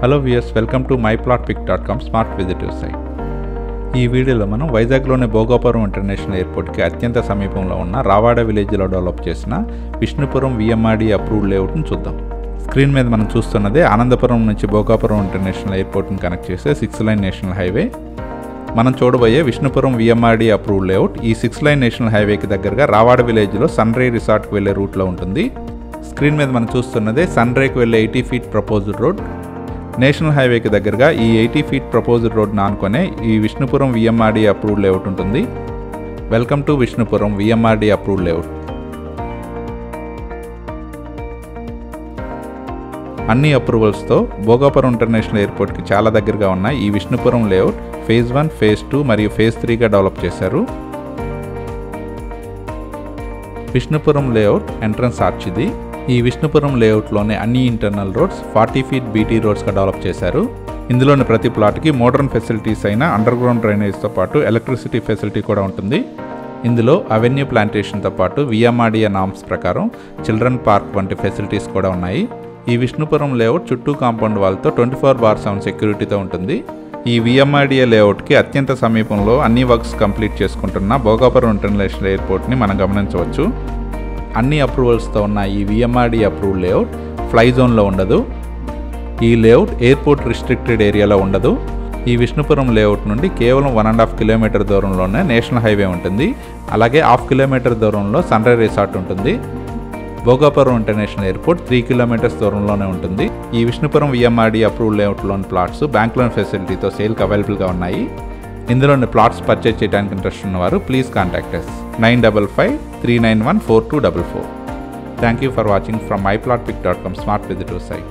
Hello viewers, welcome to myplotpic.com smart విజిటివ్ site. ఈ వీడియోలో మనం వైజాగ్లోని భోగాపురం ఇంటర్నేషనల్ ఎయిర్పోర్ట్కి అత్యంత సమీపంలో ఉన్న రావాడ విలేజ్లో డెవలప్ చేసిన విష్ణుపురం VMRD అప్రూవ్డ్ లేఅవుట్ను చూద్దాం. స్క్రీన్ మీద మనం చూస్తున్నదే ఆనందపురం నుంచి భోగాపురం ఇంటర్నేషనల్ ఎయిర్పోర్ట్ని కనెక్ట్ చేసే 6 లైన్ నేషనల్ హైవే. మనం చూడబోయే విష్ణుపురం VMRD అప్రూవ్డ్ లేఅవుట్ ఈ 6 లైన్ నేషనల్ హైవేకి దగ్గరగా రావాడ విలేజ్లో సన్ రే రిసార్ట్కి వెళ్లే రూట్లో ఉంటుంది. స్క్రీన్ మీద మనం చూస్తున్నదే సన్ రేకి వెళ్లే 80 ఫీట్ ప్రపోజ్డ్ రోడ్. నేషనల్ హైవేకి దగ్గరగా ఈ 80 ఫీట్ ప్రపోజ్డ్ రోడ్ను ఆనుకొనే ఈ విష్ణుపురం VMRD అప్రూవ్డ్ లేఅవుట్ ఉంటుంది. Welcome to Vishnupuram VMRD approved layout. అన్ని అప్రూవల్స్తో భోగాపురం ఇంటర్నేషనల్ ఎయిర్పోర్ట్కి చాలా దగ్గరగా ఉన్న ఈ విష్ణుపురం లేఅవుట్ ఫేజ్ 1, ఫేజ్ 2 మరియు ఫేజ్ 3గా డెవలప్ చేశారు. విష్ణుపురం లేఅవుట్ ఎంట్రన్స్ ఆర్చ్ ఇది. ఈ విష్ణుపురం లేఅవుట్లోనే అన్ని ఇంటర్నల్ రోడ్స్ 40 ఫీట్ BT రోడ్స్గా డెవలప్ చేశారు. ఇందులోని ప్రతి ప్లాట్కి మోడర్న్ ఫెసిలిటీస్ అయిన అండర్ గ్రౌండ్ డ్రైనేజ్తో పాటు ఎలక్ట్రిసిటీ ఫెసిలిటీ కూడా ఉంటుంది. ఇందులో అవెన్యూ ప్లాంటేషన్తో పాటు VMRD నామ్స్ ప్రకారం చిల్డ్రన్ పార్క్ వంటి ఫెసిలిటీస్ కూడా ఉన్నాయి. ఈ విష్ణుపురం లేఅవుట్ చుట్టూ కాంపౌండ్ వాల్తో 24/7 సెక్యూరిటీతో ఉంటుంది. ఈ VMRD లేఅవుట్కి అత్యంత సమీపంలో అన్ని వర్క్స్ కంప్లీట్ చేసుకుంటున్న భోగాపురం ఇంటర్నేషనల్ ఎయిర్పోర్ట్ని మనం గమనించవచ్చు. అన్ని అప్రూవల్స్తో ఉన్న ఈ VMRD అప్రూవ్డ్ లేఅవుట్ ఫ్లై జోన్లో ఉండదు. ఈ లేఅవుట్ ఎయిర్పోర్ట్ రిస్ట్రిక్టెడ్ ఏరియాలో ఉండదు. ఈ విష్ణుపురం లేఅవుట్ నుండి కేవలం 1.5 కిలోమీటర్ దూరంలోనే నేషనల్ హైవే ఉంటుంది. అలాగే 1/2 కిలోమీటర్ దూరంలో సన్ రే రిసార్ట్ ఉంటుంది. భోగాపురం ఇంటర్నేషనల్ ఎయిర్పోర్ట్ 3 కిలోమీటర్స్ దూరంలోనే ఉంటుంది. ఈ విష్ణుపురం VMRD అప్రూవ్డ్ లేఅవుట్లోని ప్లాట్స్ బ్యాంక్ లోన్ ఫెసిలిటీతో సేల్కి అవైలబుల్గా ఉన్నాయి. ఇందులోని ప్లాట్స్ పర్చేజ్ చేయడానికి ఇంట్రెస్ట్ ఉన్నవారు please contact us 955-391-4244. Thank you for watching from myplotpic.com smart visitor site.